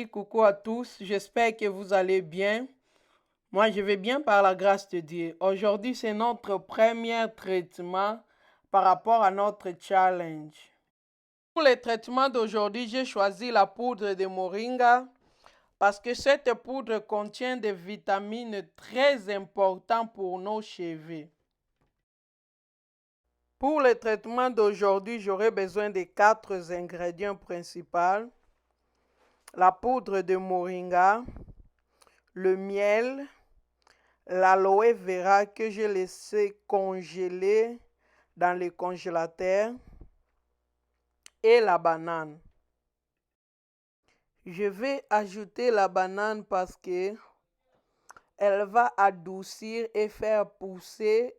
Coucou à tous, j'espère que vous allez bien. Moi, je vais bien par la grâce de Dieu. Aujourd'hui, c'est notre premier traitement par rapport à notre challenge. Pour le traitement d'aujourd'hui, j'ai choisi la poudre de moringa parce que cette poudre contient des vitamines très importantes pour nos cheveux. Pour le traitement d'aujourd'hui, j'aurai besoin de 4 ingrédients principaux. La poudre de moringa, le miel, l'aloe vera que j'ai laissé congeler dans le congélateur et la banane. Je vais ajouter la banane parce que elle va adoucir et faire pousser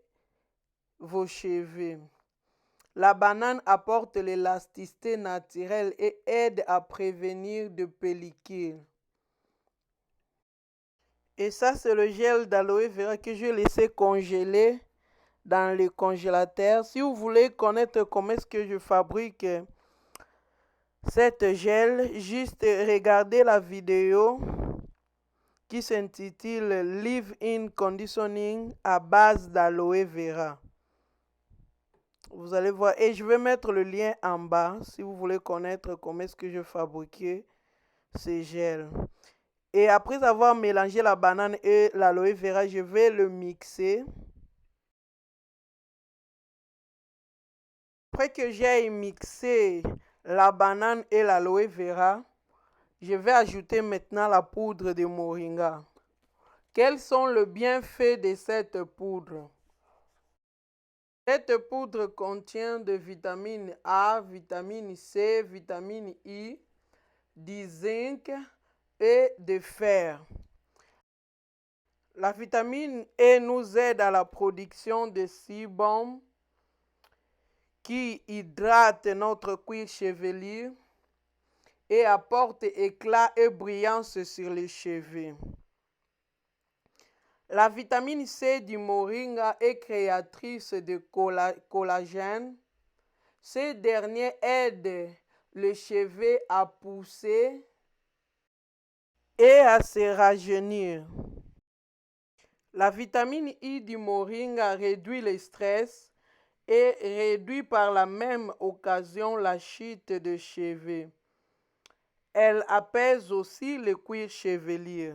vos cheveux. La banane apporte l'élasticité naturelle et aide à prévenir de pellicules. Et ça, c'est le gel d'aloe vera que je laissé congeler dans le congélateur. Si vous voulez connaître comment est-ce que je fabrique cette gel, juste regardez la vidéo qui s'intitule Leave-in Conditioning à base d'aloe vera. Vous allez voir, et je vais mettre le lien en bas si vous voulez connaître comment est-ce que je fabrique ces gels. Et après avoir mélangé la banane et l'aloe vera, je vais le mixer. Après que j'ai mixé la banane et l'aloe vera, je vais ajouter maintenant la poudre de moringa. Quels sont les bienfaits de cette poudre? Cette poudre contient de vitamine A, vitamine C, vitamine I, du zinc et de fer. La vitamine E nous aide à la production de sébum qui hydrate notre cuir chevelu et apporte éclat et brillance sur les cheveux. La vitamine C du moringa est créatrice de collagène. Ces derniers aident les cheveux à pousser et à se rajeunir. La vitamine I du moringa réduit le stress et réduit par la même occasion la chute de cheveux. Elle apaise aussi le cuir chevelu.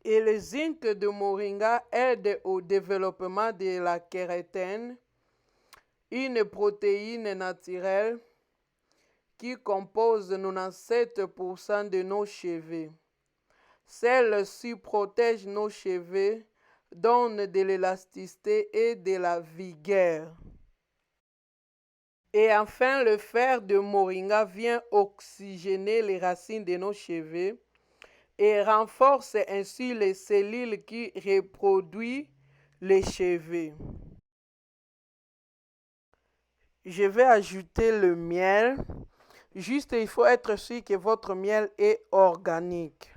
Et le zinc de moringa aide au développement de la kératine, une protéine naturelle qui compose 97% de nos cheveux. Celle-ci protège nos cheveux, donne de l'élasticité et de la vigueur. Et enfin, le fer de moringa vient oxygéner les racines de nos cheveux et renforce ainsi les cellules qui reproduisent les cheveux. Je vais ajouter le miel. Juste, il faut être sûr que votre miel est organique.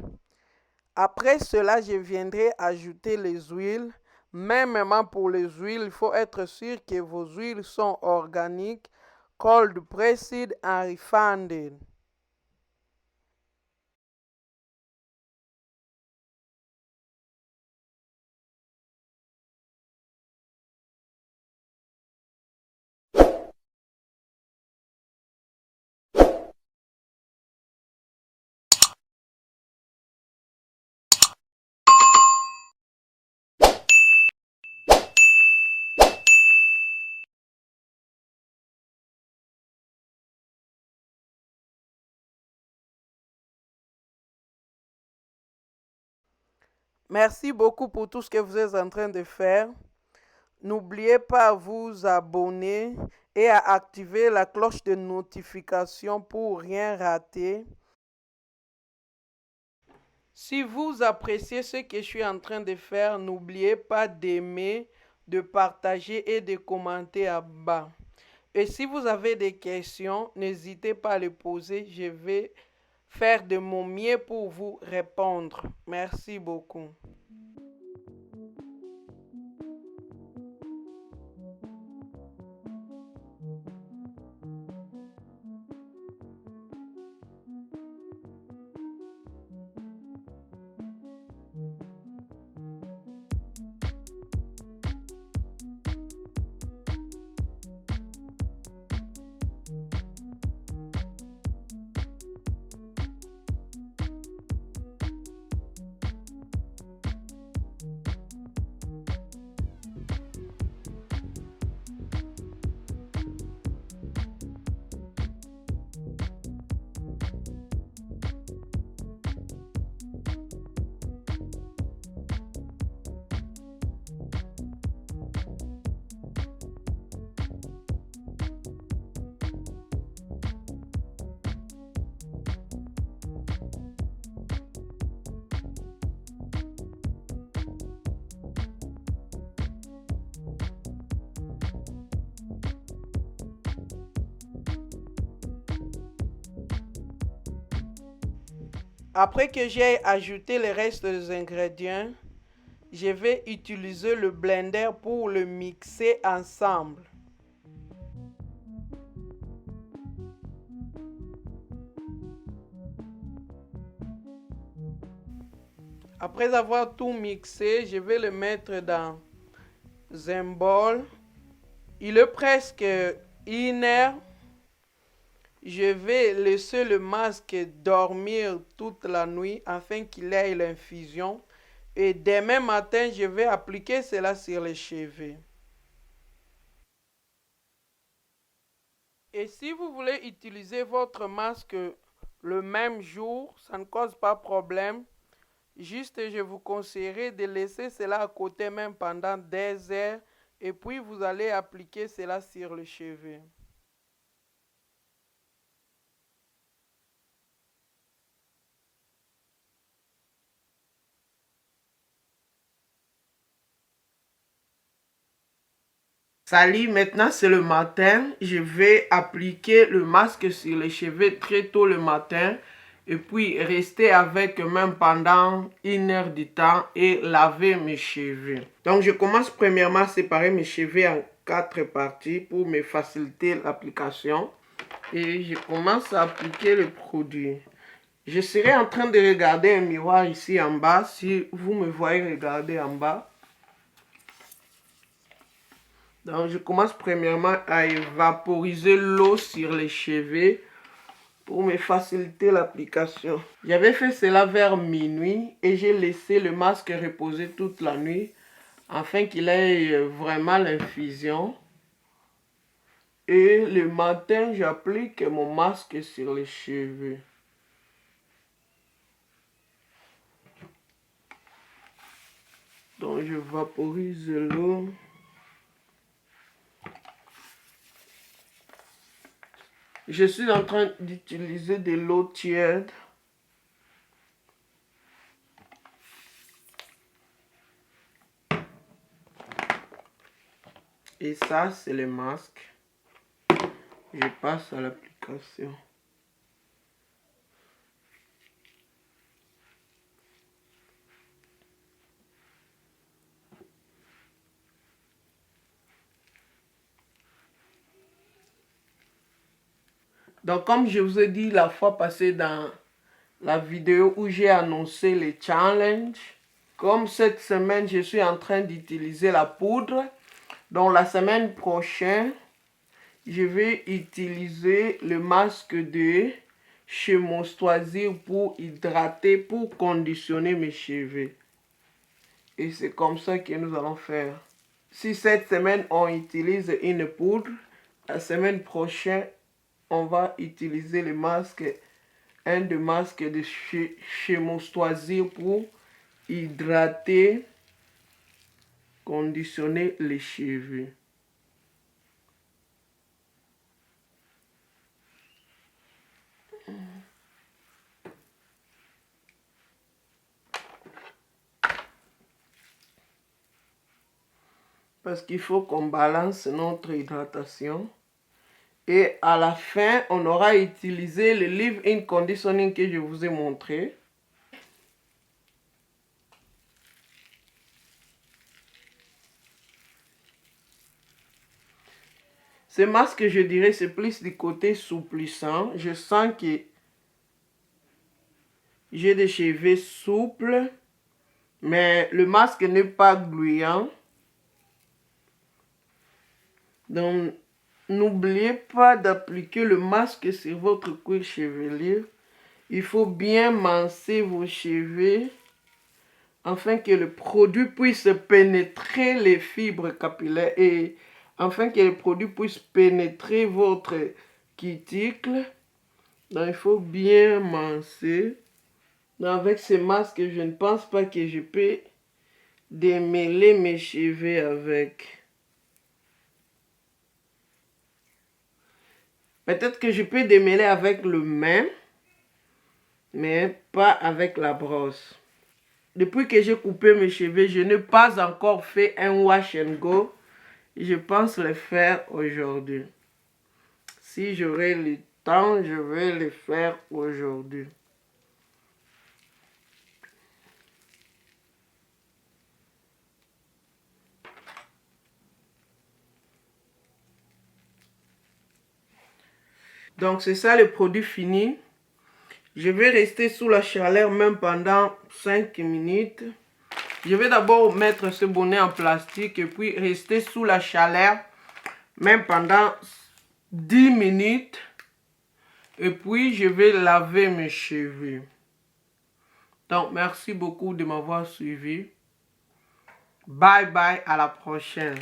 Après cela, je viendrai ajouter les huiles. Même pour les huiles, il faut être sûr que vos huiles sont organiques, cold pressed and refined. Merci beaucoup pour tout ce que vous êtes en train de faire. N'oubliez pas de vous abonner et à activer la cloche de notification pour rien rater. Si vous appréciez ce que je suis en train de faire, n'oubliez pas d'aimer, de partager et de commenter en bas. Et si vous avez des questions, n'hésitez pas à les poser. Je vais faire de mon mieux pour vous répondre. Merci beaucoup. Après que j'ai ajouté les restes des ingrédients, je vais utiliser le blender pour le mixer ensemble. Après avoir tout mixé, je vais le mettre dans un bol. Il est presque 1 heure. Je vais laisser le masque dormir toute la nuit afin qu'il ait l'infusion. Et demain matin, je vais appliquer cela sur les cheveux. Et si vous voulez utiliser votre masque le même jour, ça ne cause pas problème. Juste, je vous conseillerais de laisser cela à côté même pendant des heures et puis vous allez appliquer cela sur le cheveu. Salut, maintenant c'est le matin. Je vais appliquer le masque sur les cheveux très tôt le matin et puis rester avec même pendant 1 heure de temps et laver mes cheveux. Donc je commence premièrement à séparer mes cheveux en 4 parties pour me faciliter l'application. Et je commence à appliquer le produit. Je serai en train de regarder un miroir ici en bas si vous me voyez regarder en bas. Donc je commence premièrement à évaporiser l'eau sur les cheveux pour me faciliter l'application. J'avais fait cela vers minuit et j'ai laissé le masque reposer toute la nuit afin qu'il ait vraiment l'infusion. Et le matin, j'applique mon masque sur les cheveux. Donc je vaporise l'eau. Je suis en train d'utiliser de l'eau tiède. Et ça, c'est le masque. Je passe à l'application. Donc, comme je vous ai dit la fois passée dans la vidéo où j'ai annoncé les challenges, comme cette semaine, je suis en train d'utiliser la poudre. Donc, la semaine prochaine, je vais utiliser le masque de chez Moistoisir pour hydrater, pour conditionner mes cheveux. Et c'est comme ça que nous allons faire. Si cette semaine, on utilise une poudre, la semaine prochaine, on va utiliser le masque, un de masques de chez Moistoisir pour hydrater, conditionner les cheveux. Parce qu'il faut qu'on balance notre hydratation. Et à la fin, on aura utilisé le leave-in conditioning que je vous ai montré. Ce masque, je dirais, c'est plus du côté souplissant. Je sens que j'ai des cheveux souples, mais le masque n'est pas gluant. Donc, n'oubliez pas d'appliquer le masque sur votre cuir chevelu. Il faut bien masser vos cheveux afin que le produit puisse pénétrer les fibres capillaires et afin que le produit puisse pénétrer votre cuticle. Donc, il faut bien masser. Donc, avec ce masque, je ne pense pas que je peux démêler mes cheveux avec. Peut-être que je peux démêler avec le main, mais pas avec la brosse. Depuis que j'ai coupé mes cheveux, je n'ai pas encore fait un wash and go. Je pense le faire aujourd'hui. Si j'aurai le temps, je vais le faire aujourd'hui. Donc c'est ça le produit fini. Je vais rester sous la chaleur même pendant 5 minutes. Je vais d'abord mettre ce bonnet en plastique et puis rester sous la chaleur même pendant 10 minutes. Et puis je vais laver mes cheveux. Donc merci beaucoup de m'avoir suivi. Bye bye, à la prochaine.